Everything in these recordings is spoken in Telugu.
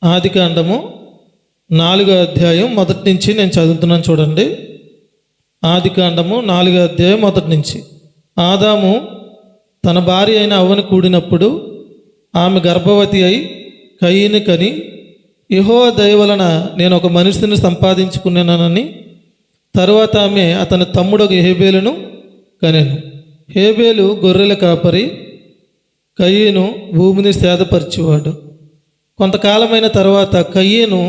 ఆదికాండము 4వ అధ్యాయం మొదటి నుంచి నేను చదువుతున్నాను చూడండి. ఆదికాండము 4వ అధ్యాయం మొదటి నుంచి. ఆదాము తన భార్య అయిన అవ్వను కూడినప్పుడు ఆమె గర్భవతి అయి కయీను కని, యెహోవా దయ వలన నేను ఒక మనిషిని సంపాదించుకున్నానని తరువాత ఆమె అతని తమ్ముడు హేబేలును కనెను. హేబేలు గొర్రెల కాపరి, కయీను భూమిని సేదపరిచేవాడు. కొంతకాలమైన తర్వాత కయీను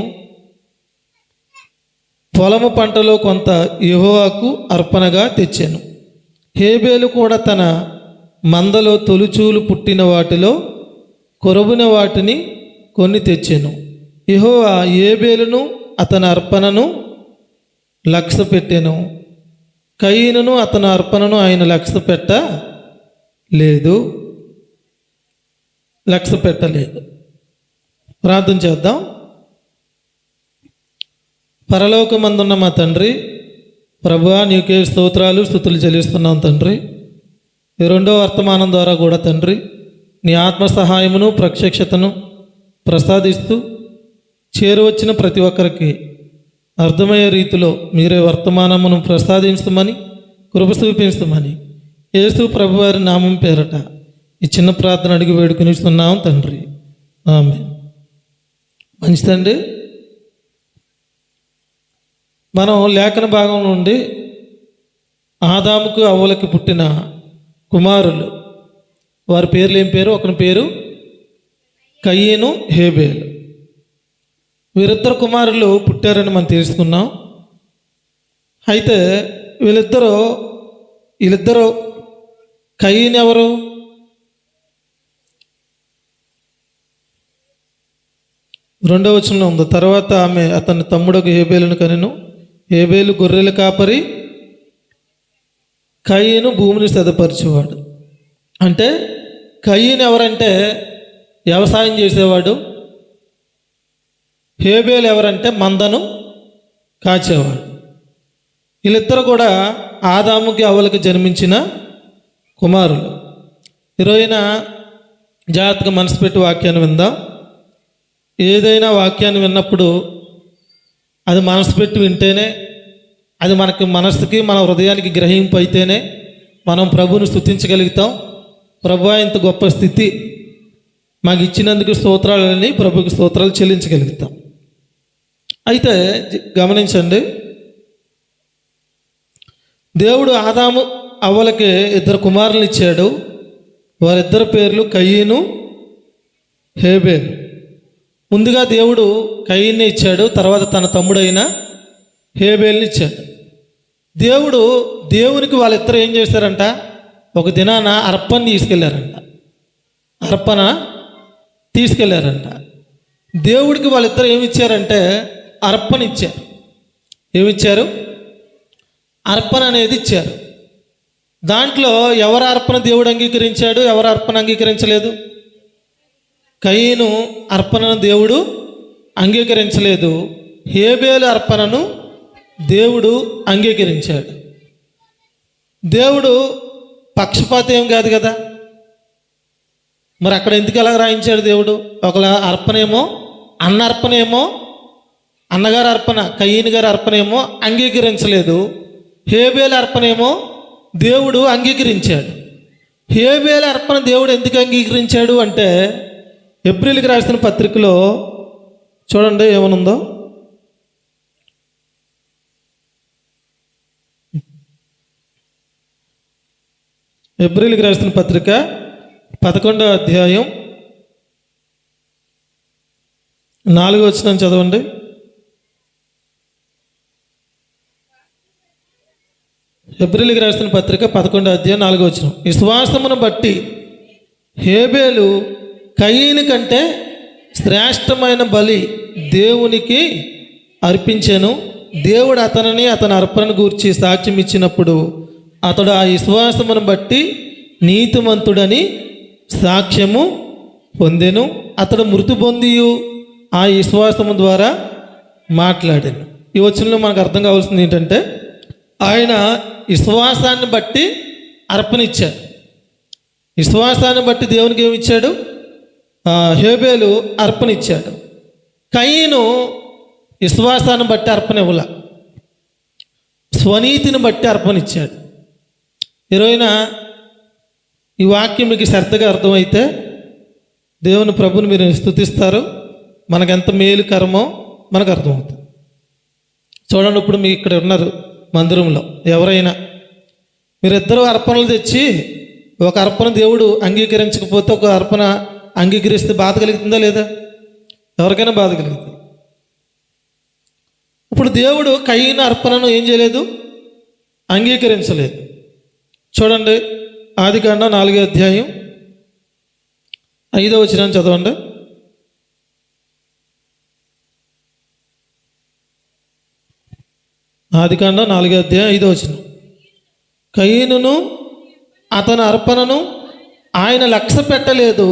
పొలము పంటలో కొంత యెహోవాకు అర్పణగా తెచ్చాను. హేబేలు కూడా తన మందలో తొలుచూలు పుట్టిన వాటిలో కొరబిన వాటిని కొన్ని తెచ్చాను. యెహోవా హేబేలును అతని అర్పణను లక్ష్య పెట్టెను, కయీనును అతని అర్పణను ఆయన లక్ష్య పెట్టలేదు. ప్రార్థన చేద్దాం. పరలోకమందున్న మా తండ్రి, ప్రభువా నీకే స్తోత్రాలు స్తుతులు చెల్లిస్తున్నాం తండ్రి. ఈ రెండో వర్తమానం ద్వారా కూడా తండ్రి నీ ఆత్మ సహాయమును ప్రత్యక్షతను ప్రసాదిస్తూ చేరువచ్చిన ప్రతి ఒక్కరికి అర్థమయ్యే రీతిలో మీరే వర్తమానమును ప్రసాదించమని కృప చూపించమని యేసు ప్రభువారి నామం పేరట ఈ చిన్న ప్రార్థన అడిగి వేడుకునిస్తున్నాం తండ్రి, ఆమేన్. మంచిదండి. మనం లేఖన భాగం నుండి ఆదాముకు అవ్వలకి పుట్టిన కుమారులు, వారి పేర్లు ఏం పేరు? ఒకని పేరు కయీను, హేబేలు. వీరిద్దరు కుమారులు పుట్టారని మనం తెలుసుకున్నాం. అయితే వీళ్ళిద్దరు కయీను ఎవరు? రెండవ వచనంలో ఉంది, తర్వాత ఆమె అతని తమ్ముడు హేబేలును కనెను. హేబేలు గొర్రెల కాపరి, కయీను భూమిని సేదపరిచేవాడు. అంటే కయీను ఎవరంటే వ్యవసాయం చేసేవాడు, హేబేలు ఎవరంటే మందను కాచేవాడు. వీళ్ళిద్దరు కూడా ఆదాముకి అవ్వలకి జన్మించిన కుమారులు. ఈరోజున జాగ్రత్తగా మనసు పెట్టి వాక్యాన్ని విందాం. ఏదైనా వాక్యాన్ని విన్నప్పుడు అది మనసు పెట్టి వింటేనే, అది మనకి మనసుకి మన హృదయానికి గ్రహింపు అయితేనే మనం ప్రభువుని స్తుతించగలుగుతాం. ప్రభువా ఇంత గొప్ప స్థితి మాకు ఇచ్చినందుకు స్తోత్రాలని ప్రభుకి స్తోత్రాలు చెల్లించగలుగుతాం. అయితే గమనించండి, దేవుడు ఆదాము అవ్వలకి ఇద్దరు కుమారులు ఇచ్చాడు. వారిద్దరి పేర్లు కయీను, హేబేలు. ముందుగా దేవుడు కయీన్ని ఇచ్చాడు, తర్వాత తన తమ్ముడైన హేబేల్ని ఇచ్చాడు. దేవునికి వాళ్ళిద్దరు ఏం చేశారంట? ఒక దినాన అర్పణ తీసుకెళ్ళారంట. దేవుడికి వాళ్ళిద్దరు ఏమిచ్చారంటే అర్పణ ఇచ్చారు. ఏమిచ్చారు? అర్పణ అనేది ఇచ్చారు. దాంట్లో ఎవరి అర్పణ దేవుడు అంగీకరించాడు, ఎవరి అర్పణ అంగీకరించలేదు? కయీను అర్పణను దేవుడు అంగీకరించలేదు, హేబేలు అర్పణను దేవుడు అంగీకరించాడు. దేవుడు పక్షపాతం ఏం కాదు కదా, మరి అక్కడ ఎందుకు ఎలా రాయించాడు దేవుడు? ఒకళ్ళ అర్పణేమో అన్నగారి అర్పణ, కయీను గారి అర్పణేమో అంగీకరించలేదు, హేబేలు అర్పణేమో దేవుడు అంగీకరించాడు. హేబేలు అర్పణ దేవుడు ఎందుకు అంగీకరించాడు అంటే, హెబ్రీయులకు రాసిన పత్రికలో చూడండి ఏమనుందో. హెబ్రీయులకు రాసిన పత్రిక 11వ అధ్యాయం 4వ వచనం చదవండి. హెబ్రీయులకు రాసిన పత్రిక 11వ అధ్యాయం 4వ వచనం. విశ్వాసమును బట్టి హేబేలు కయీను కంటే శ్రేష్టమైన బలి దేవునికి అర్పించెను. దేవుడు అతనిని అతని అర్పణను గూర్చి సాక్ష్యం ఇచ్చినప్పుడు అతడు ఆ విశ్వాసమును బట్టి నీతిమంతుడని సాక్ష్యము పొందెను. అతడు మృతి పొంది ఆ విశ్వాసము ద్వారా మాట్లాడాను. ఈ వచనంలో మనకు అర్థం కావాల్సింది ఏంటంటే, ఆయన విశ్వాసాన్ని బట్టి అర్పణ ఇచ్చాడు. విశ్వాసాన్ని బట్టి దేవునికి ఏమి ఇచ్చాడు? హేబేలు అర్పణ ఇచ్చాడు. కయీను విశ్వాసాన్ని బట్టి అర్పణ ఇవ్వల, స్వనీతిని బట్టి అర్పణ ఇచ్చాడు. ఈరోజున ఈ వాక్యం మీకు శ్రద్ధగా అర్థమైతే దేవుని ప్రభుని మీరు స్తుతిస్తారు, మనకెంత మేలు కర్మో మనకు అర్థమవుతుంది. చూడండి, ఇప్పుడు మీ ఇక్కడ ఉన్నారు మందిరంలో ఎవరైనా మీరిద్దరూ అర్పణలు తెచ్చి ఒక అర్పణ దేవుడు అంగీకరించకపోతే ఒక అర్పణ అంగీకరిస్తే బాధ కలుగుతుందా లేదా? ఎవరికైనా బాధ కలుగుతుంది. ఇప్పుడు దేవుడు కయీను అర్పణను ఏం చేయలేదు, అంగీకరించలేదు. చూడండి, ఆదికాండం 4వ అధ్యాయం 5వ వచనం చదవండి. ఆదికాండం 4వ అధ్యాయం 5వ వచనం. కయీనును అతని అర్పణను ఆయన లక్ష్య పెట్టలేదు,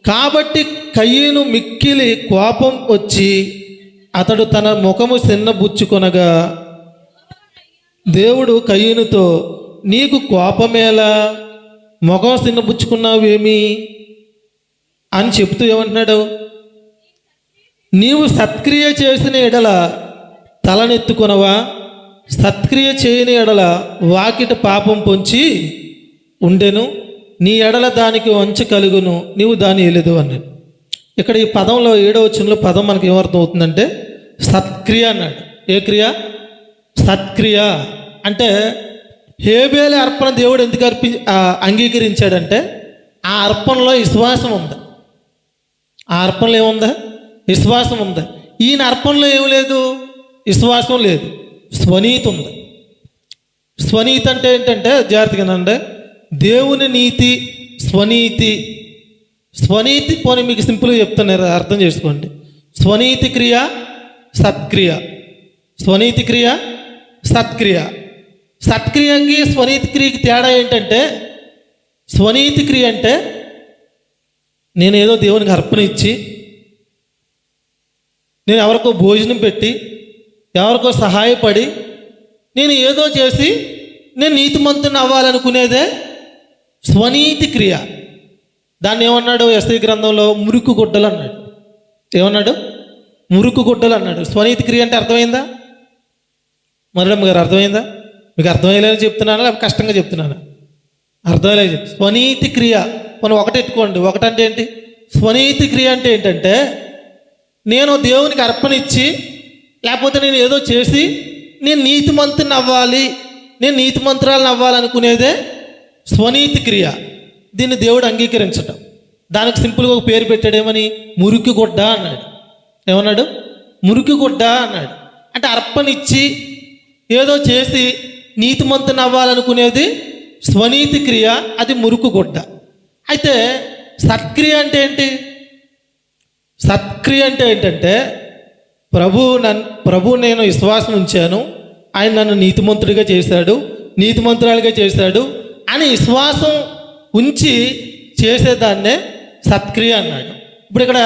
కాబట్టి కయీను మిక్కిలి కోపం వచ్చి అతడు తన ముఖము చిన్నబుచ్చుకొనగా దేవుడు కయీనుతో, నీకు కోపమేలా, ముఖం చిన్నబుచ్చుకున్నావేమి అని చెప్తూ ఏమంటున్నాడు, నీవు సత్క్రియ చేసిన ఎడల తలనెత్తుకొనవా, సత్క్రియ చేయని ఎడల వాకిట పాపం పొంచి ఉండెను, నీ ఎడల దానికి వంచ కలుగును, నీవు దాన్ని ఎలుదు అన్నాడు. ఇక్కడ ఈ పదంలో 7వ వచనంలో పదం మనకి ఏమర్థం అవుతుందంటే సత్క్రియ అన్నాడు. ఏ క్రియ? సత్క్రియ. అంటే హేబేలు అర్పణ దేవుడు ఎందుకు అంగీకరించాడంటే ఆ అర్పణలో విశ్వాసం ఉంది. ఆ అర్పణలో ఏముందా? విశ్వాసం ఉంది. ఈయన అర్పణలో ఏం లేదు, విశ్వాసం లేదు, స్వనీతి ఉంది. స్వనీతి అంటే ఏంటంటే జాగ్రత్తగానండి, దేవుని నీతి, స్వనీతి. స్వనీతి పోనీ మీకు సింపుల్గా చెప్తున్నారు, అర్థం చేసుకోండి. స్వనీతి క్రియ, సత్క్రియ. స్వనీతి క్రియ, సత్క్రియ. సత్క్రియకి స్వనీతి క్రియకి తేడా ఏంటంటే, స్వనీతి క్రియ అంటే నేనేదో దేవునికి అర్పణ ఇచ్చి, నేను ఎవరికో భోజనం పెట్టి, ఎవరికో సహాయపడి, నేను ఏదో చేసి నేను నీతిమంతుని అవ్వాలనుకునేదే స్వనీతి క్రియ. దాన్ని ఏమన్నాడు ఎస్ఐ గ్రంథంలో? మురికి గుడ్డలు అన్నాడు. ఏమన్నాడు? మురికి గుడ్డలు అన్నాడు. స్వనీతి క్రియ అంటే అర్థమైందా? మరడమ్మ గారు అర్థమైందా? మీకు అర్థమయ్యేలాగా చెప్తున్నానా లేకపోతే కష్టంగా చెప్తున్నానా? అర్థమయ్యేలాగా చెప్తా. స్వనీతి క్రియ మనం ఒకటెట్టుకోండి. ఒకటంటే ఏంటి? స్వనీతి క్రియ అంటే ఏంటంటే నేను దేవునికి అర్పణ ఇచ్చి, లేకపోతే నేను ఏదో చేసి నేను నీతిమంతుని అవ్వాలి, నేను నీతిమంతురాలను అవ్వాలనుకునేదే స్వనీతి క్రియ. దీన్ని దేవుడు అంగీకరించటం. దానికి సింపుల్గా ఒక పేరు పెట్టాడేమని? మురికి గుడ్డ అన్నాడు. ఏమన్నాడు? మురికి గుడ్డ అన్నాడు. అంటే అర్పణ ఇచ్చి ఏదో చేసి నీతిమంతుని అవ్వాలనుకునేది స్వనీతి క్రియ, అది మురికి గుడ్డ. అయితే సత్క్రియ అంటే ఏంటి? సత్క్రియ అంటే ఏంటంటే ప్రభు నేను విశ్వాసం ఉంచాను, ఆయన నన్ను నీతిమంతుడిగా చేశాడు, నీతిమంతురాలుగా చేశాడు అని విశ్వాసం ఉంచి చేసేదాన్నే సత్క్రియ అన్నాడు. ఇప్పుడు ఇక్కడ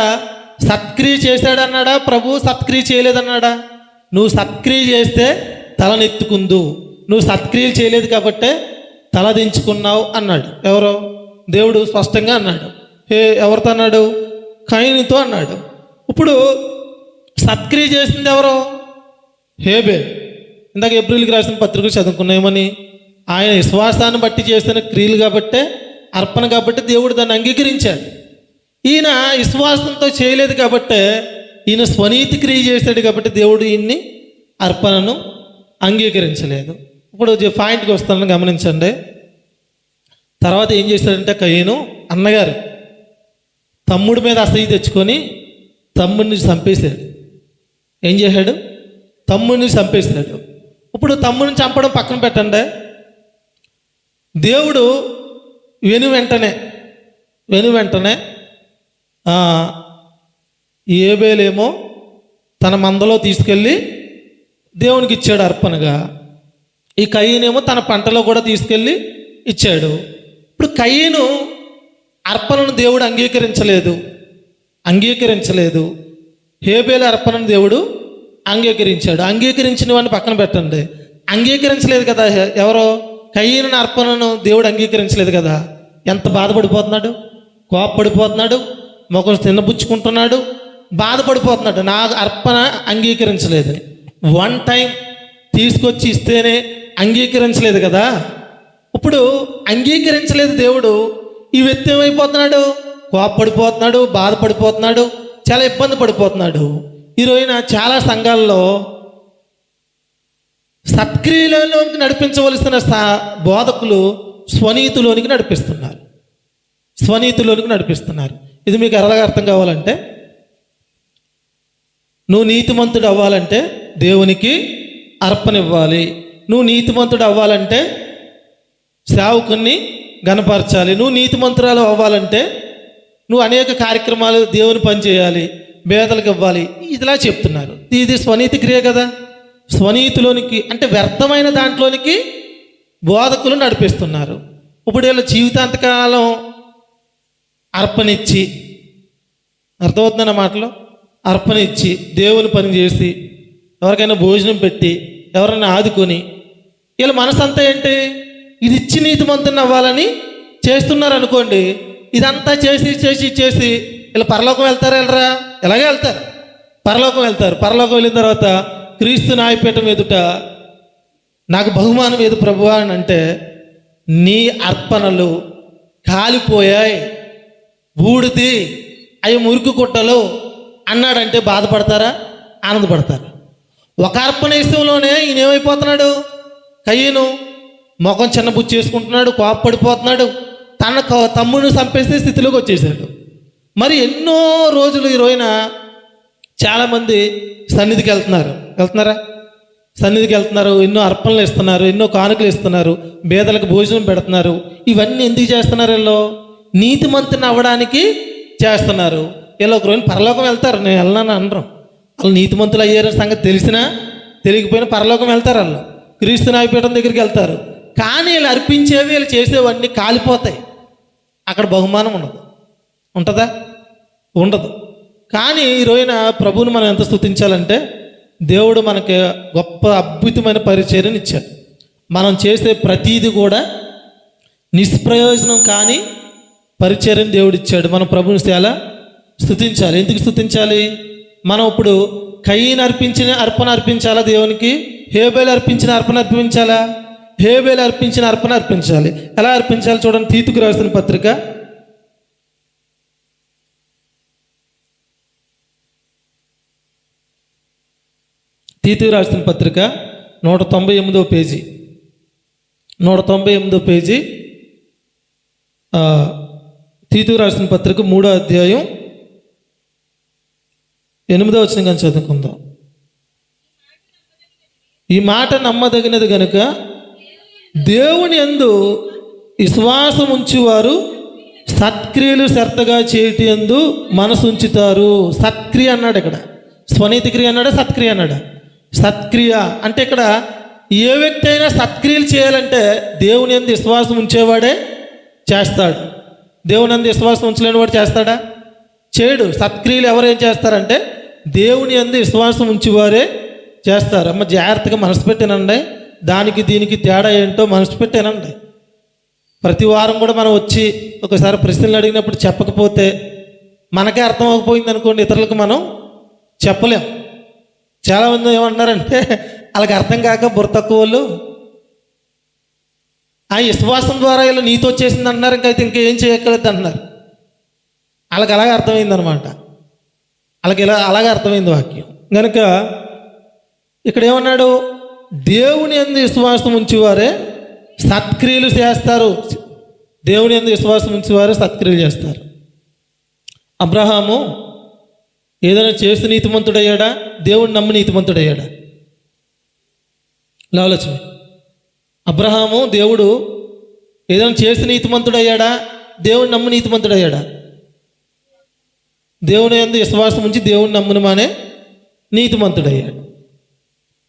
సత్క్రియ చేశాడన్నాడా ప్రభు? సత్క్రియ చేయలేదన్నాడా? నువ్వు సత్క్రియ చేస్తే తలనెత్తుకుందు, నువ్వు సత్క్రియలు చేయలేదు కాబట్టే తల దించుకున్నావు అన్నాడు. ఎవరో? దేవుడు స్పష్టంగా అన్నాడు. ఎవరితో అన్నాడు? కయీనుతో అన్నాడు. ఇప్పుడు సత్క్రియ చేసింది ఎవరో? హేబేలు. ఇందాక ఏప్రిల్కి రాసిన పత్రికలు చదువుకున్నామని, ఆయన విశ్వాసాన్ని బట్టి చేసిన క్రియలు కాబట్టే, అర్పణ కాబట్టి దేవుడు దాన్ని అంగీకరించాడు. ఈయన విశ్వాసంతో చేయలేదు కాబట్టే, ఈయన స్వనీతి క్రియ చేశాడు కాబట్టి దేవుడు ఈయన్ని అర్పణను అంగీకరించలేదు. ఇప్పుడు పాయింట్కి వస్తానని గమనించండి. తర్వాత ఏం చేశాడంటే కయీను అన్నగారు తమ్ముడి మీద అసహ్య తెచ్చుకొని తమ్ముడిని చంపేశాడు. ఏం చేశాడు? తమ్ముడిని చంపేశాడు. ఇప్పుడు తమ్ముడిని చంపడం పక్కన పెట్టండి. దేవుడు వెను వెంటనే ఏబేలేమో తన మందలో తీసుకెళ్ళి దేవునికి ఇచ్చాడు అర్పణగా. ఈ కయీనేమో తన పంటలో కూడా తీసుకెళ్ళి ఇచ్చాడు. ఇప్పుడు కయీను అర్పణను దేవుడు అంగీకరించలేదు. హేబేలు అర్పణను దేవుడు అంగీకరించాడు. అంగీకరించిన వాడిని పక్కన పెట్టండి. అంగీకరించలేదు కదా ఎవరో? కయీను అర్పణను దేవుడు అంగీకరించలేదు కదా. ఎంత బాధపడిపోతున్నాడు, కోపపడిపోతున్నాడు, ముఖం తిన్నబుచ్చుకుంటున్నాడు, బాధపడిపోతున్నాడు, నా అర్పణ అంగీకరించలేదని. వన్ టైం తీసుకొచ్చి ఇస్తేనే అంగీకరించలేదు కదా, ఇప్పుడు అంగీకరించలేదు దేవుడు. ఈ వ్యక్తి ఏమైపోతున్నాడు? కోప్పడిపోతున్నాడు, బాధపడిపోతున్నాడు, చాలా ఇబ్బంది పడిపోతున్నాడు. ఈరోజున చాలా సంఘాల్లో సత్క్రియలోనికి నడిపించవలసిన బోధకులు స్వనీతిలోనికి నడిపిస్తున్నారు. ఇది మీకు ఎలాగ అర్థం కావాలంటే, నువ్వు నీతిమంతుడు అవ్వాలంటే దేవునికి అర్పణ ఇవ్వాలి. నువ్వు నీతిమంతుడు అవ్వాలంటే సేవకుని గణపరచాలి. నువ్వు నీతిమంతురాలు అవ్వాలంటే నువ్వు అనేక కార్యక్రమాలు దేవుని పని చేయాలి, పేదలకు ఇవ్వాలి. ఇదిలా చెప్తున్నారు. ఇది స్వనీతి క్రియ కదా. స్వనీతిలోనికి అంటే వ్యర్థమైన దాంట్లోనికి బోధకులు నడిపిస్తున్నారు. ఇప్పుడు వీళ్ళ జీవితాంతకాలం అర్పణిచ్చి, అర్థమవుతుందన్న మాటలో, అర్పణిచ్చి దేవుని పని చేసి ఎవరికైనా భోజనం పెట్టి ఎవరైనా ఆదుకొని వీళ్ళ మనసు అంతా ఏంటి? ఇది ఇచ్చి నీతిమంతుని అవ్వాలని చేస్తున్నారు అనుకోండి. ఇదంతా చేసి చేసి చేసి వీళ్ళు పరలోకం వెళ్తారా? వెళ్ళరా? ఎలాగే వెళ్తారు, పరలోకం వెళ్తారు. పరలోకం వెళ్ళిన తర్వాత క్రీస్తు న్యాయపీఠం ఎదుట నాకు బహుమానం ఏది ప్రభువా అని అంటే, నీ అర్పణలు కాలిపోయాయి, బూడిది అవి మురికి కుట్టలు అన్నాడంటే బాధపడతారా? ఆనందపడతారు. ఒక అర్పణ ఇష్టంలోనే ఈయన ఏమైపోతున్నాడు? కయ్యను ముఖం చిన్నబుచ్చి చేసుకుంటున్నాడు, కోపపడిపోతున్నాడు, తన తమ్ముడిని చంపేసే స్థితిలోకి వచ్చేసాడు. మరి ఎన్నో రోజులు ఈ రోజున చాలామంది సన్నిధికి వెళ్తున్నారా? సన్నిధికి వెళ్తున్నారు, ఎన్నో అర్పణలు ఇస్తున్నారు, ఎన్నో కానుకలు ఇస్తున్నారు, పేదలకు భోజనం పెడుతున్నారు. ఇవన్నీ ఎందుకు చేస్తున్నారు? వీళ్ళు నీతిమంతుని అవ్వడానికి చేస్తున్నారు. వీళ్ళు ఒక రోజు పరలోకం వెళ్తారు. నేను వెళ్ళాను అనరు. వాళ్ళు నీతిమంతులు అయ్యారు సంగతి తెలిసినా తెలియకపోయినా పరలోకం వెళ్తారు. వాళ్ళు క్రీస్తు న్యాయపీఠం దగ్గరికి వెళ్తారు. కానీ వీళ్ళు అర్పించేవి, వీళ్ళు చేసేవన్నీ కాలిపోతాయి. అక్కడ బహుమానం ఉంటుందా? ఉండదు. కానీ ఈ రోజున ప్రభువుని మనం ఎంత స్తుతించాలంటే, దేవుడు మనకి గొప్ప అద్భుతమైన పరిచర్యను ఇచ్చాడు. మనం చేసే ప్రతీది కూడా నిష్ప్రయోజనం కానీ పరిచర్యను దేవుడు ఇచ్చాడు. మనం ప్రభువుని చాలా స్తుతించాలి. ఎందుకు స్తుతించాలి? మనం ఇప్పుడు కయ్యను అర్పించిన అర్పణ అర్పించాలా దేవునికి? హేబేలు అర్పించిన అర్పణ అర్పించాలా? హేబేలు అర్పించిన అర్పణ అర్పించాలి. ఎలా అర్పించాలి చూడండి. తీతుకు రాసిన పత్రిక 198వ పేజీ 198వ పేజీ తీతుకు రాసిన పత్రిక 3వ అధ్యాయం 8వ వచనం కానీ చదువుకుందాం. ఈ మాట నమ్మదగినది గనుక దేవుని యందు విశ్వాసం ఉంచువారు సత్క్రియలు శ్రద్ధగా చేయటి యందు మనసు ఉంచుతారు. సత్క్రియ అన్నాడు ఇక్కడ. స్వనీతి క్రియ అన్నాడా? సత్క్రియ అన్నాడా? సత్క్రియ అంటే ఇక్కడ ఏ వ్యక్తి అయినా సత్క్రియలు చేయాలంటే దేవుని యందు విశ్వాసం ఉంచేవాడే చేస్తాడు. దేవుని యందు విశ్వాసం ఉంచలేని వాడు చేస్తాడా? చేయడు. సత్క్రియలు ఎవరు ఏం చేస్తారంటే దేవుని యందు విశ్వాసం ఉంచేవారే చేస్తారు. అమ్మ జాగ్రత్తగా మనసు పెట్టానండి. దానికి దీనికి తేడా ఏంటో మనసు పెట్టానండి. ప్రతి వారం కూడా మనం వచ్చి ఒకసారి ప్రశ్నలు అడిగినప్పుడు చెప్పకపోతే మనకే అర్థం అవ్వకపోయింది అనుకోండి, ఇతరులకు మనం చెప్పలేం. చాలామంది ఏమంటున్నారంటే వాళ్ళకి అర్థం కాక బుర్ర తక్కువ వాళ్ళు ఆ విశ్వాసం ద్వారా ఇలా నీతో వచ్చేసింది అన్నారు, ఇంకైతే ఇంకేం చేయక్కర్లేదు అంటున్నారు. వాళ్ళకి అలాగే అర్థమైందనమాట. వాళ్ళకి అలాగే అర్థమైంది వాక్యం. కనుక ఇక్కడ ఏమన్నాడు? దేవుని యందు విశ్వాసం ఉంచేవారే సత్క్రియలు చేస్తారు. దేవుని యందు విశ్వాసం ఉంచేవారే సత్క్రియలు చేస్తారు. అబ్రహాము ఏదైనా చేసి నీతిమంతుడయ్యాడా? దేవుని నమ్మి నీతిమంతుడయ్యాడా? ఆలోచన. అబ్రహాము దేవుడు ఏదైనా చేసి నీతిమంతుడయ్యాడా? దేవుని నమ్మి నీతిమంతుడయ్యాడా? దేవుని యందు విశ్వాసం ఉంచి దేవుని నమ్మును మానే నీతిమంతుడయ్యాడు.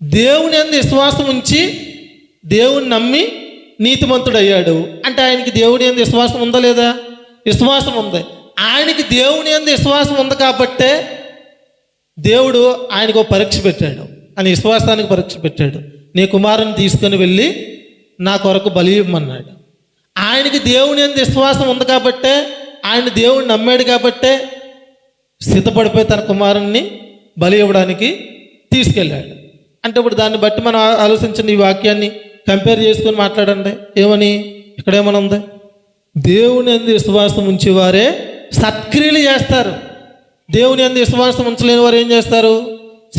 దేవుని యందు విశ్వాసం ఉంచి దేవుని నమ్మి నీతిమంతుడయ్యాడు అంటే ఆయనకి దేవుని యందు విశ్వాసం ఉందా లేదా? విశ్వాసం ఉంది. ఆయనకి దేవుని యందు విశ్వాసం ఉంది కాబట్టే దేవుడు ఆయనకు పరీక్ష పెట్టాడు. ఆయన విశ్వాసానికి పరీక్ష పెట్టాడు. నీ కుమారుని తీసుకొని వెళ్ళి నా కొరకు బలి ఇవ్వమన్నాడు. ఆయనకి దేవుని యందు విశ్వాసం ఉంది కాబట్టే, ఆయన దేవుని నమ్మాడు కాబట్టే సిద్ధపడిపోయి తన కుమారుణ్ణి బలి ఇవ్వడానికి తీసుకెళ్ళాడు. అంటే ఇప్పుడు దాన్ని బట్టి మనం ఆలోచించండి, ఈ వాక్యాన్ని కంపేర్ చేసుకొని మాట్లాడండి. ఏమని ఇక్కడేమని ఉంది? దేవుని యందు విశ్వాసం ఉంచేవారే సత్క్రియలు చేస్తారు. దేవుని యందు విశ్వాసం ఉంచలేని వారు ఏం చేస్తారు?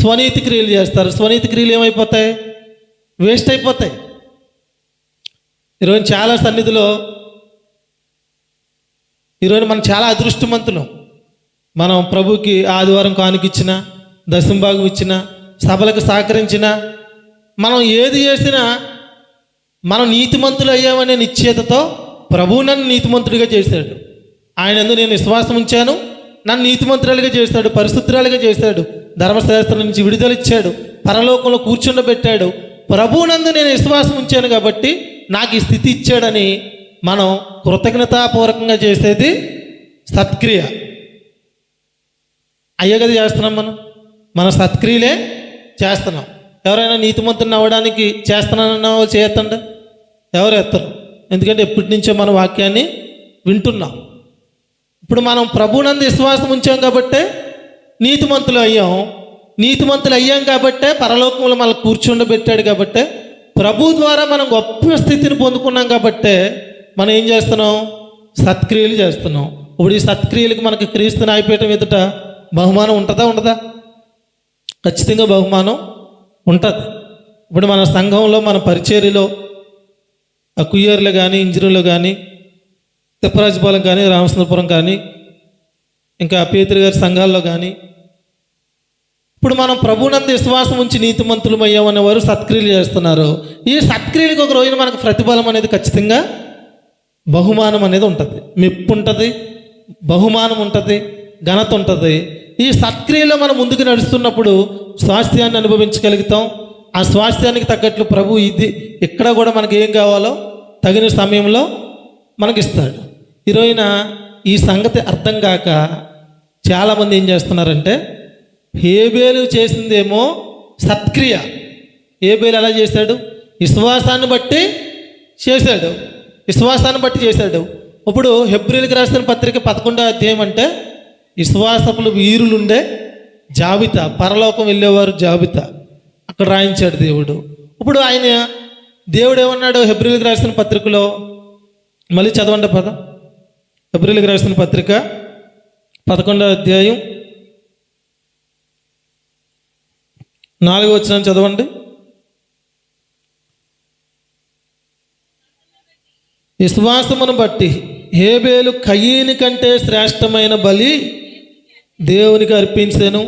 స్వనీతి క్రియలు చేస్తారు. స్వనీతి క్రియలు ఏమైపోతాయి? వేస్ట్ అయిపోతాయి. ఈరోజు చాలా సన్నిధిలో ఈరోజు మనం చాలా అదృష్టవంతులం. మనం ప్రభుకి ఆదివారం కానుకిచ్చిన, దశంభాగం ఇచ్చిన, సభలకు సహకరించిన, మనం ఏది చేసినా మనం నీతిమంతులు అయ్యామనే నిశ్చయతతో ప్రభువు నన్ను నీతిమంతుడిగా చేశాడు. ఆయన యందు నేను విశ్వాసం ఉంచాను, నన్ను నీతిమంతురాలుగా చేశాడు, పరిశుద్ధురాలుగా చేశాడు, ధర్మశాస్త్రం నుంచి విడుదల ఇచ్చాడు, పరలోకంలో కూర్చుండబెట్టాడు. ప్రభువునందు నేను విశ్వాసం ఉంచాను కాబట్టి నాకు ఈ స్థితి ఇచ్చాడని మనం కృతజ్ఞతాపూర్వకంగా చేసేది సత్క్రియ. అయ్యే కదా చేస్తున్నాం మన సత్క్రియలే చేస్తున్నాం. ఎవరైనా నీతిమంతుని అవ్వడానికి చేస్తున్నానన్న వాళ్ళు చేయొద్దండి, ఎవరు ఎత్తరు. ఎందుకంటే ఎప్పటి నుంచో మన వాక్యాన్ని వింటున్నాం. ఇప్పుడు మనం ప్రభువునందు విశ్వాసం ఉంచాం కాబట్టే నీతిమంతులు అయ్యాం. నీతిమంతులు అయ్యాం కాబట్టే పరలోకంలో మనం కూర్చుండబెట్టాడు. కాబట్టే ప్రభు ద్వారా మనం గొప్ప స్థితిని పొందుకున్నాం. కాబట్టే మనం ఏం చేస్తున్నాం? సత్క్రియలు చేస్తున్నాం. ఇప్పుడు ఈ సత్క్రియలకు మనకి క్రీస్తు న్యాయపీఠం ఎదుట బహుమానం ఉంటుందా ఉండదా? ఖచ్చితంగా బహుమానం ఉంటుంది. ఇప్పుడు మన సంఘంలో, మన పరిచర్యలో, కుయ్యేరులో కానీ, ఇంజనీర్లో కానీ, తిప్పరాజపాలెం కానీ, రామచంద్రపురం కానీ, ఇంకా పేతురు గారి సంఘాల్లో కానీ, ఇప్పుడు మనం ప్రభువునందు విశ్వాసం ఉంచి నీతిమంతులం అయ్యామనే వారు సత్క్రియలు చేస్తున్నారు. ఈ సత్క్రియలకు ఒక రోజున మనకు ప్రతిఫలం అనేది ఖచ్చితంగా బహుమానం అనేది ఉంటుంది. మెప్పు ఉంటుంది, బహుమానం ఉంటుంది, ఘనత ఉంటుంది. ఈ సత్క్రియలో మనం ముందుకు నడుస్తున్నప్పుడు స్వాస్థ్యాన్ని అనుభవించగలుగుతాం. ఆ స్వాస్థ్యానికి తగ్గట్లు ప్రభు ఇక్కడ కూడా మనకి ఏం కావాలో తగిన సమయంలో మనకి ఇస్తాడు. ఈరోజున ఈ సంగతి అర్థం కాక చాలామంది ఏం చేస్తున్నారంటే, హేబేలు చేసిందేమో సత్క్రియ. హేబేలు ఎలా చేశాడు? విశ్వాసాన్ని బట్టి చేశాడు. విశ్వాసాన్ని బట్టి చేశాడు. ఇప్పుడు హెబ్రీయులకు రాసిన పత్రిక 11వ అధ్యాయం అంటే విశ్వాసములు వీరులుండే జాబితా, పరలోకం వెళ్ళేవారు జాబితా అక్కడ రాయించాడు దేవుడు. ఇప్పుడు దేవుడు ఏమన్నాడు హెబ్రీయులకు రాసిన పత్రికలో? మళ్ళీ చదవండి పదం. హెబ్రీయులకు రాసిన పత్రిక 11వ అధ్యాయం 4వ వచనం చదవండి. విశ్వాసమును బట్టి హేబేలు కయీని కంటే శ్రేష్టమైన బలి దేవునికి అర్పించెను.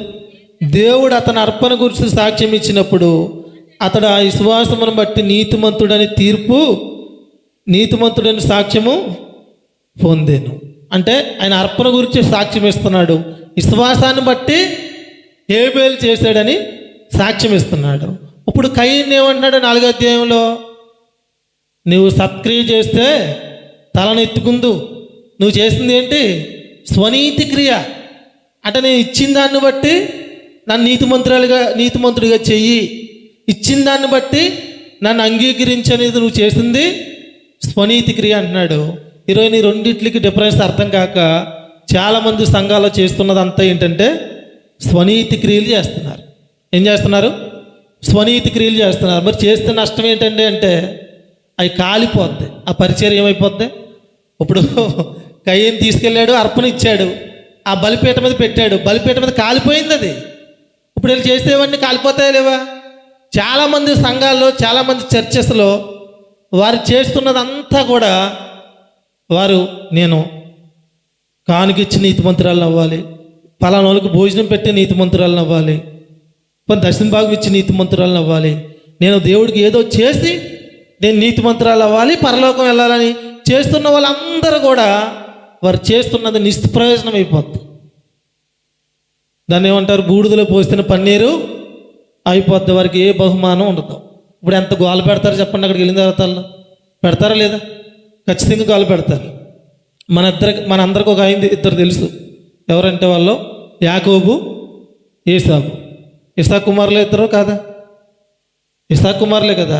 దేవుడు అతని అర్పణ గురించి సాక్ష్యం ఇచ్చినప్పుడు అతడు ఆ విశ్వాసమును బట్టి నీతిమంతుడని తీర్పు, నీతిమంతుడని సాక్ష్యము పొందెను. అంటే ఆయన అర్పణ గురించి సాక్ష్యం ఇస్తున్నాడు. విశ్వాసాన్ని బట్టి హేబేలు చేశాడని సాక్ష్యం ఇస్తున్నాడు. ఇప్పుడు కయీన్ ఏమంటున్నాడు 4వ అధ్యాయంలో? నువ్వు సత్క్రియ చేస్తే తలనెత్తుకుందు. నువ్వు చేసింది ఏంటి? స్వనీతి క్రియ. అంటే నేను ఇచ్చిన దాన్ని బట్టి నన్ను నీతిమంతుడిగా చెయ్యి, ఇచ్చిన దాన్ని బట్టి నన్ను అంగీకరించనేది నువ్వు చేసింది స్వనీతి క్రియ అంటున్నాడు. ఈరోజు ఈ రెండిట్లకి డిఫరెన్స్ అర్థం కాక చాలామంది సంఘాల్లో చేస్తున్నదంతా ఏంటంటే స్వనీతి క్రియలు చేస్తున్నారు. ఏం చేస్తున్నారు? స్వనీతి క్రియలు చేస్తున్నారు. మరి చేస్తే నష్టం ఏంటండి అంటే అవి కాలిపోద్ది. ఆ పరిచయం ఏమైపోద్ది? ఇప్పుడు కయ్యని తీసుకెళ్ళాడు, అర్పణ ఇచ్చాడు, ఆ బలిపీట మీద పెట్టాడు, బలిపీట మీద కాలిపోయింది అది. ఇప్పుడు వీళ్ళు చేసేవన్నీ కాలిపోతాయా లేవా? చాలామంది సంఘాల్లో, చాలామంది చర్చెస్లో వారు చేస్తున్నదంతా కూడా వారు నేను కానుకిచ్చి నీతిమంతురాలను అవ్వాలి, పలానోళ్ళకి భోజనం పెట్టి నీతిమంతురాలను అవ్వాలి, దశమ భాగం ఇచ్చి నీతిమంతురాలను అవ్వాలి, నేను దేవుడికి ఏదో చేసి నేను నీతిమంతురాలు అవ్వాలి, పరలోకం వెళ్ళాలని చేస్తున్న వాళ్ళందరూ కూడా వారు చేస్తున్నది నిష్ప్రయోజనం అయిపోద్ది. దాన్ని ఏమంటారు? బూడిదలో పోసిన పన్నీరు అయిపోద్ది. వారికి ఏ బహుమానం ఉండదు. ఇప్పుడు ఎంత గోల పెడతారు చెప్పండి? అక్కడికి వెళ్ళిన తర్వాత పెడతారా లేదా? ఖచ్చితంగా గోల పెడతారు. మనందరికి ఒక ఇద్దరు తెలుసు. ఎవరంటే వాళ్ళు యాకోబు, ఏసాకు. ఇసాకు కుమారులు ఇద్దరు కాదా? ఇసాకు కుమారులే కదా.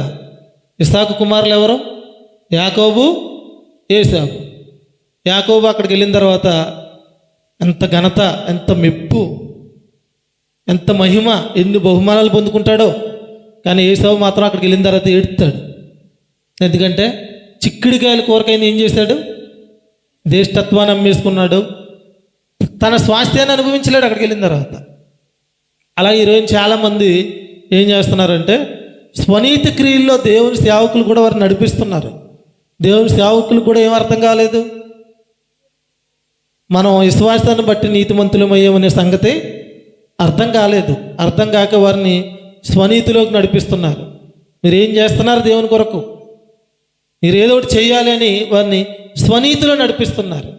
ఇసాకు కుమారులు ఎవరు? యాకోబు, ఏసాకు. యాకోబు అక్కడికి వెళ్ళిన తర్వాత ఎంత ఘనత, ఎంత మెప్పు, ఎంత మహిమ, ఎన్ని బహుమానాలు పొందుకుంటాడో. కానీ ఏసావు మాత్రం అక్కడికి వెళ్ళిన తర్వాత ఏడుస్తాడు. ఎందుకంటే చిక్కుడికాయల కూరకైనా ఏం చేశాడు? దేశతత్వాన్ని అమ్మేసుకున్నాడు. తన స్వాస్థ్యాన్ని అనుభవించలేడు అక్కడికి వెళ్ళిన తర్వాత. అలాగే ఈరోజు చాలామంది ఏం చేస్తున్నారంటే స్వనీతి క్రియల్లో దేవుని సేవకులు కూడా వారు నడిపిస్తున్నారు. దేవుని సేవకులు కూడా ఏం అర్థం కాలేదు. మనం విశ్వాసాన్ని బట్టి నీతిమంతులమయ్యామనే సంగతి అర్థం కాలేదు. అర్థం కాక వారిని స్వనీతిలోకి నడిపిస్తున్నారు. మీరు ఏం చేస్తున్నారు దేవుని కొరకు? మీరు ఏదో ఒకటి చేయాలి అని వారిని స్వనీతిలో నడిపిస్తున్నారు.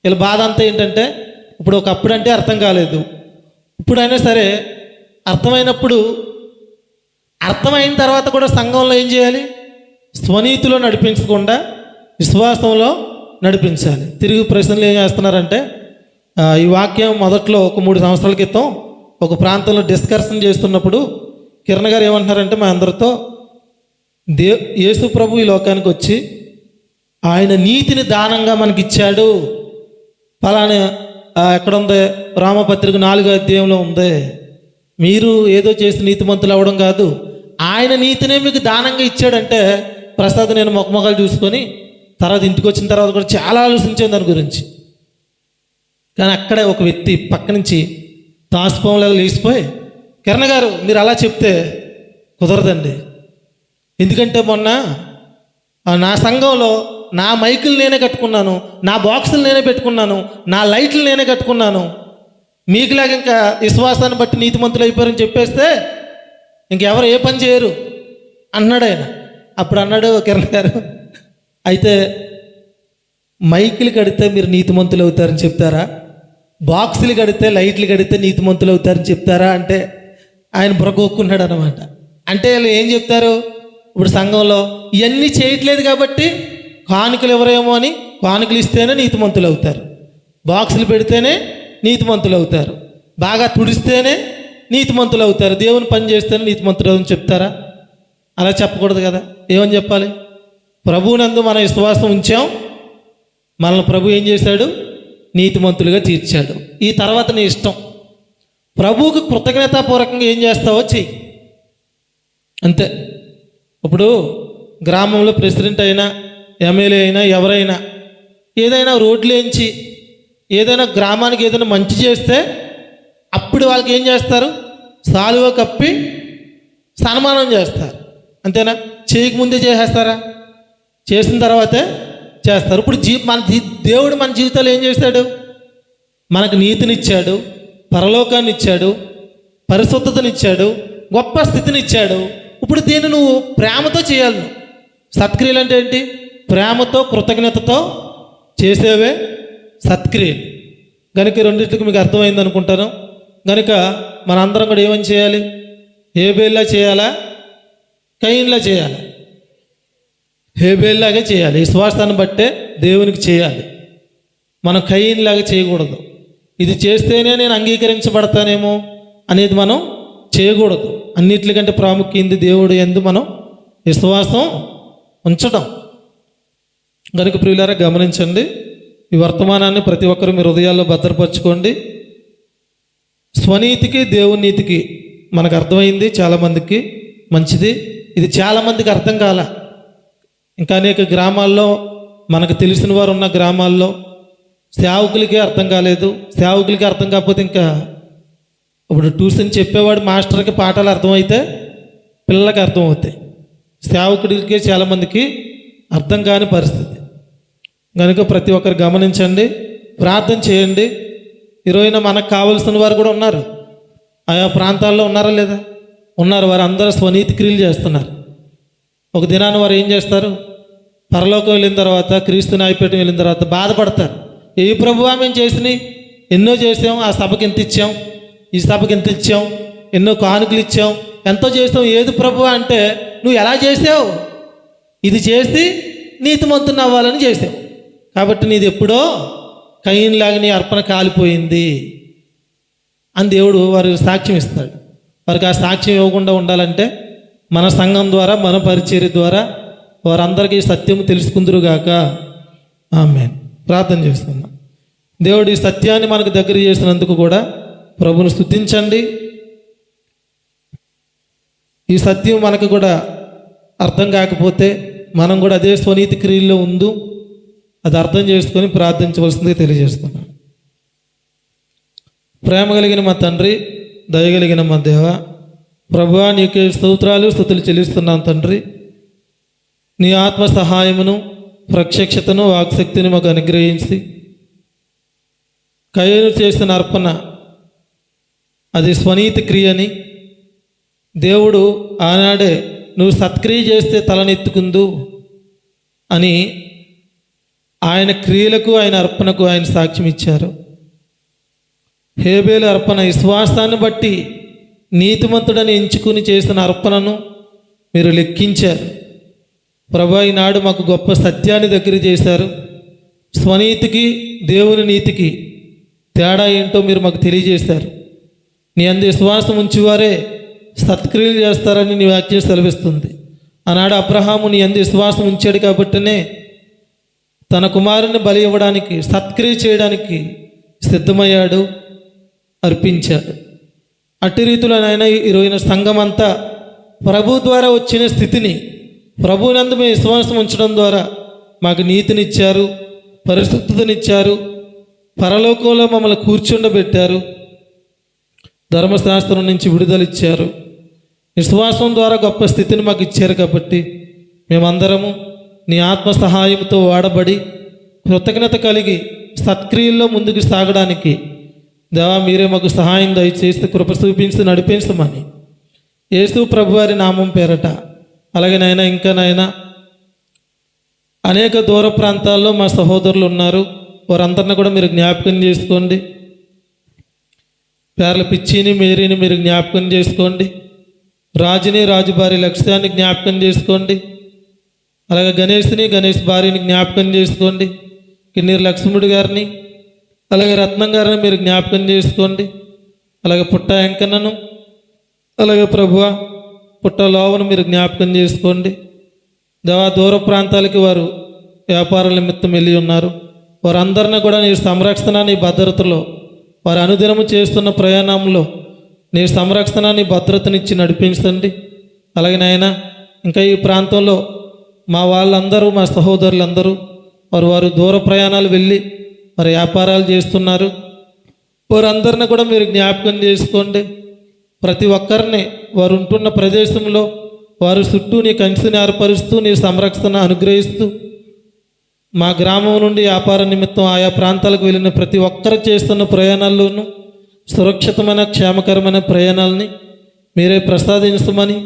వీళ్ళ బాధ అంతా ఏంటంటే ఇప్పుడు ఒకప్పుడు అంటే అర్థం కాలేదు, ఇప్పుడైనా సరే అర్థమైనప్పుడు, అర్థమైన తర్వాత కూడా సంఘంలో ఏం చేయాలి? స్వనీతిలో నడిపించకుండా విశ్వాసంలో నడిపించాలి. తిరిగి ప్రశ్నలు ఏం చేస్తున్నారంటే ఈ వాక్యం మొదట్లో ఒక 3 సంవత్సరాల క్రితం ఒక ప్రాంతంలో డిస్కషన్ చేస్తున్నప్పుడు కిరణ్ గారు ఏమంటున్నారంటే మా అందరితో, యేసు ప్రభు ఈ లోకానికి వచ్చి ఆయన నీతిని దానంగా మనకి ఇచ్చాడు. ఫలానా ఎక్కడ ఉంది? రామపత్రిక 4వ అధ్యాయంలో ఉంది. మీరు ఏదో చేసి నీతిమంతులు అవ్వడం కాదు, ఆయన నీతినే మీకు దానంగా ఇచ్చాడంటే ప్రసాద్ నేను మొక్కమొక్కలు చూసుకొని తర్వాత ఇంటికి వచ్చిన తర్వాత కూడా చాలా ఆలోచించాను దాని గురించి. కానీ అక్కడే ఒక వ్యక్తి పక్క నుంచి తాస్పంలాగా లేచిపోయి, కిరణ్ గారు మీరు అలా చెప్తే కుదరదండి, ఎందుకంటే మొన్న నా సంఘంలో నా మైకులు నేనే కట్టుకున్నాను, నా బాక్సులు నేనే పెట్టుకున్నాను, నా లైట్లు నేనే కట్టుకున్నాను, మీకులాగా ఇంకా విశ్వాసాన్ని బట్టి నీతిమంతులు అయిపోయారని చెప్పేస్తే ఇంకెవరు ఏ పని చేయరు అన్నాడు ఆయన. అప్పుడు అన్నాడు కిరణ్ గారు, అయితే మైకులు కడితే మీరు నీతిమంతులు అవుతారని చెప్తారా? బాక్సులు కడితే, లైట్లు కడితే నీతిమంతులు అవుతారని చెప్తారా అంటే ఆయన బుర్రగొక్కున్నాడు అనమాట. అంటే వీళ్ళు ఏం చెప్తారు? ఇప్పుడు సంఘంలో ఇవన్నీ చేయట్లేదు కాబట్టి కానుకలు ఎవరేమో అని కానుకలు ఇస్తేనే నీతిమంతులు అవుతారు, బాక్సులు పెడితేనే నీతిమంతులు అవుతారు, బాగా తుడిస్తేనే నీతిమంతులు అవుతారు, దేవుని పని చేస్తేనే నీతిమంతులు అని చెప్తారా? అలా చెప్పకూడదు కదా. ఏమని చెప్పాలి? ప్రభువునందు మన విశ్వాసం ఉంచాం, మనల్ని ప్రభు ఏం చేశాడు? నీతిమంతులుగా తీర్చాడు. ఈ తర్వాత నీ ఇష్టం. ప్రభువుకు కృతజ్ఞతాపూర్వకంగా ఏం చేస్తావో చెయ్యి, అంతే. ఇప్పుడు గ్రామంలో ప్రెసిడెంట్ అయినా, ఎమ్మెల్యే అయినా, ఎవరైనా ఏదైనా రోడ్లు వేయించి ఏదైనా గ్రామానికి ఏదైనా మంచి చేస్తే అప్పుడు వాళ్ళకి ఏం చేస్తారు? సాలువ కప్పి సన్మానం చేస్తారు, అంతేనా? చేయకముందే చేసేస్తారా? చేసిన తర్వాతే చేస్తారు. ఇప్పుడు దేవుడు మన జీవితాలు ఏం చేశాడు? మనకు నీతినిచ్చాడు, పరలోకాన్ని ఇచ్చాడు, పరిశుద్ధతనిచ్చాడు, గొప్ప స్థితినిచ్చాడు. ఇప్పుడు దీన్ని నువ్వు ప్రేమతో చేయాలి. సత్క్రియలు అంటే ఏంటి? ప్రేమతో కృతజ్ఞతతో చేసేవే సత్క్రియలు. కనుక రెండింటికి మీకు అర్థమైంది అనుకుంటాను. కనుక మనందరం కూడా ఏమని చేయాలి? హేబేల్లా చేయాలా, కయీన్లా చేయాలా? హేబేల్లాగే చేయాలి. విశ్వాసాన్ని బట్టే దేవునికి చేయాలి. మనం కయీన్లాగా చేయకూడదు. ఇది చేస్తేనే నేను అంగీకరించబడతానేమో అనేది మనం చేయకూడదు. అన్నిటికంటే ప్రాముఖ్యమైనది దేవుడు యందు మనం విశ్వాసం ఉంచడం. కనుక ప్రియులారా గమనించండి, ఈ వర్తమానాన్ని ప్రతి ఒక్కరూ మీ హృదయాల్లో భద్రపరచుకోండి. స్వనీతికి దేవుని నీతికి మనకు అర్థమైంది చాలామందికి, మంచిది. ఇది చాలామందికి అర్థం కాల. ఇంకా అనేక గ్రామాల్లో, మనకు తెలిసిన వారు ఉన్న గ్రామాల్లో సేవకులకే అర్థం కాలేదు. సేవకులకి అర్థం కాకపోతే ఇంకా ఇప్పుడు ట్యూషన్ చెప్పేవాడు మాస్టర్కి పాఠాలు అర్థమైతే పిల్లలకి అర్థమవుతాయి. సేవకుడికే చాలామందికి అర్థం కాని పరిస్థితి. కనుక ప్రతి ఒక్కరు గమనించండి, ప్రార్థన చేయండి. ఈరోజున మనకు కావలసిన వారు కూడా ఉన్నారు, ఆయా ప్రాంతాల్లో ఉన్నారా లేదా? ఉన్నారు. వారు అందరూ స్వనీతి క్రియలు చేస్తున్నారు. ఒక దినాన్ని వారు ఏం చేస్తారు? పరలోకం వెళ్ళిన తర్వాత, క్రీస్తు న్యాయపీఠం వెళ్ళిన తర్వాత బాధపడతారు. ఏ ప్రభువా మేము చేసినవి ఎన్నో చేసాం, ఆ సభకి ఎంత ఇచ్చాం, ఈ సభకి ఎంత ఇచ్చాం, ఎన్నో కానుకలు ఇచ్చాం, ఎంతో చేసాం. ఏది ప్రభువా అంటే, నువ్వు ఎలా చేసావు? ఇది చేసి నీతిమంతుని అవ్వాలని చేసావు కాబట్టి నీది ఎప్పుడో కయీనులాగా నీ అర్పణ కాలిపోయింది అని దేవుడు వారి సాక్ష్యం ఇస్తాడు. వారికి ఆ సాక్ష్యం ఇవ్వకుండా ఉండాలంటే మన సంఘం ద్వారా, మన పరిచర్య ద్వారా వారందరికీ సత్యం తెలుసుకుందురుగాక. ఆమేన్. ప్రార్థన చేస్తున్నాం. దేవుడు ఈ సత్యాన్ని మనకు దగ్గర చేసినందుకు కూడా ప్రభువును స్తుతించండి. ఈ సత్యం మనకు కూడా అర్థం కాకపోతే మనం కూడా అదే స్వనీతి క్రియల్లో ఉందో అది అర్థం చేసుకొని ప్రార్థించవలసిందిగా తెలియజేస్తున్నాను. ప్రేమ కలిగిన మా తండ్రి, దయగలిగిన మా దేవ, ప్రభువా నీకే స్తోత్రాలు స్తుతులు చెల్లిస్తున్నాను తండ్రి. నీ ఆత్మ సహాయమును, ప్రత్యక్షతను, వాక్శక్తిని మాకు అనుగ్రహించి కయ్యను చేసిన అర్పణ అది స్వనీతి క్రియని దేవుడు ఆనాడే నువ్వు సత్క్రియ చేస్తే తలనెత్తుకుందు అని ఆయన క్రియలకు, ఆయన అర్పణకు ఆయన సాక్ష్యం ఇచ్చారు. హేబేలు అర్పణ విశ్వాసాన్ని బట్టి నీతిమంతుడని ఎంచుకుని చేసిన అర్పణను మీరు లెక్కించారు. ప్రభా ఈనాడు మాకు గొప్ప సత్యాన్ని దగ్గర చేశారు. స్వనీతికి దేవుని నీతికి తేడా ఏంటో మీరు మాకు తెలియజేశారు. నీ అందు విశ్వాసం ఉంచేవారే సత్క్రియలు చేస్తారని నీ వాక్యం సెలవిస్తుంది. ఆనాడు అబ్రహాము నీ అందు విశ్వాసం ఉంచాడు కాబట్టినే తన కుమారుని బలి ఇవ్వడానికి, సత్క్రియ చేయడానికి సిద్ధమయ్యాడు, అర్పించాడు. అట్టి రీతిలోనైనా ఈరోజున సంఘం అంతా ప్రభు ద్వారా వచ్చిన స్థితిని ప్రభువునందు మేము విశ్వాసం ఉంచడం ద్వారా మాకు నీతినిచ్చారు, పరిశుద్ధతనిచ్చారు, పరలోకంలో మమ్మల్ని కూర్చుండబెట్టారు, ధర్మశాస్త్రం నుంచి విడుదలిచ్చారు. విశ్వాసం ద్వారా గొప్ప స్థితిని మాకు ఇచ్చారు కాబట్టి మేమందరము నీ ఆత్మ సహాయంతో వాడబడి కృతజ్ఞత కలిగి సత్క్రియల్లో ముందుకు సాగడానికి దేవా మీరే మాకు సహాయం దయచేసి కృప చూపించి నడిపించమని యేసు ప్రభువారి నామం పేరట, అలాగే నాయనా ఇంకా నాయనా అనేక దూర ప్రాంతాల్లో మా సహోదరులు ఉన్నారు, వారందరిని కూడా మీరు జ్ఞాపకం చేసుకోండి. పేర్ల పిచ్చిని, మేరీని మీరు జ్ఞాపకం చేసుకోండి. రాజుని, రాజు భార్య లక్ష్యాన్ని జ్ఞాపకం చేసుకోండి. అలాగే గణేష్ని, గణేష్ భార్యని జ్ఞాపకం చేసుకోండి. కిన్నీరు లక్ష్మణుడి గారిని, అలాగే రత్నం గారిని మీరు జ్ఞాపకం చేసుకోండి. అలాగే పుట్ట వెంకన్నను, అలాగే ప్రభువ పుట్ట లోవను మీరు జ్ఞాపకం చేసుకోండి. దూర ప్రాంతాలకి వారు వ్యాపారాల నిమిత్తం వెళ్ళి ఉన్నారు. వారందరినీ కూడా నీ సంరక్షణ, నీ భద్రతలో, వారు అనుదినము చేస్తున్న ప్రయాణంలో నీ సంరక్షణ, నీ భద్రతనిచ్చి నడిపించండి. అలాగే నాయనా ఇంకా ఈ ప్రాంతంలో మా వాళ్ళందరూ, మా సహోదరులందరూ వారు దూర ప్రయాణాలు వెళ్ళి వారు వ్యాపారాలు చేస్తున్నారు. వారందరిని కూడా మీరు జ్ఞాపకం చేసుకోండి. ప్రతి ఒక్కరిని వారు ఉంటున్న ప్రదేశంలో వారు చుట్టూ నీ కంచెని ఏర్పరుస్తూ, నీ సంరక్షణ అనుగ్రహిస్తూ, మా గ్రామం నుండి వ్యాపార నిమిత్తం ఆయా ప్రాంతాలకు వెళ్ళిన ప్రతి ఒక్కరు చేస్తున్న ప్రయాణాల్లోనూ సురక్షితమైన, క్షేమకరమైన ప్రయాణాలని మీరే ప్రసాదించమని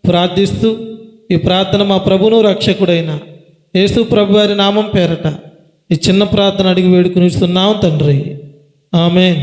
ప్రార్థిస్తూ ఈ ప్రార్థన మా ప్రభువును రక్షకుడైన యేసు ప్రభు వారి నామం పేరట ఈ చిన్న ప్రార్థన అడిగి వేడుకునిస్తున్నాం తండ్రి. ఆమేన్.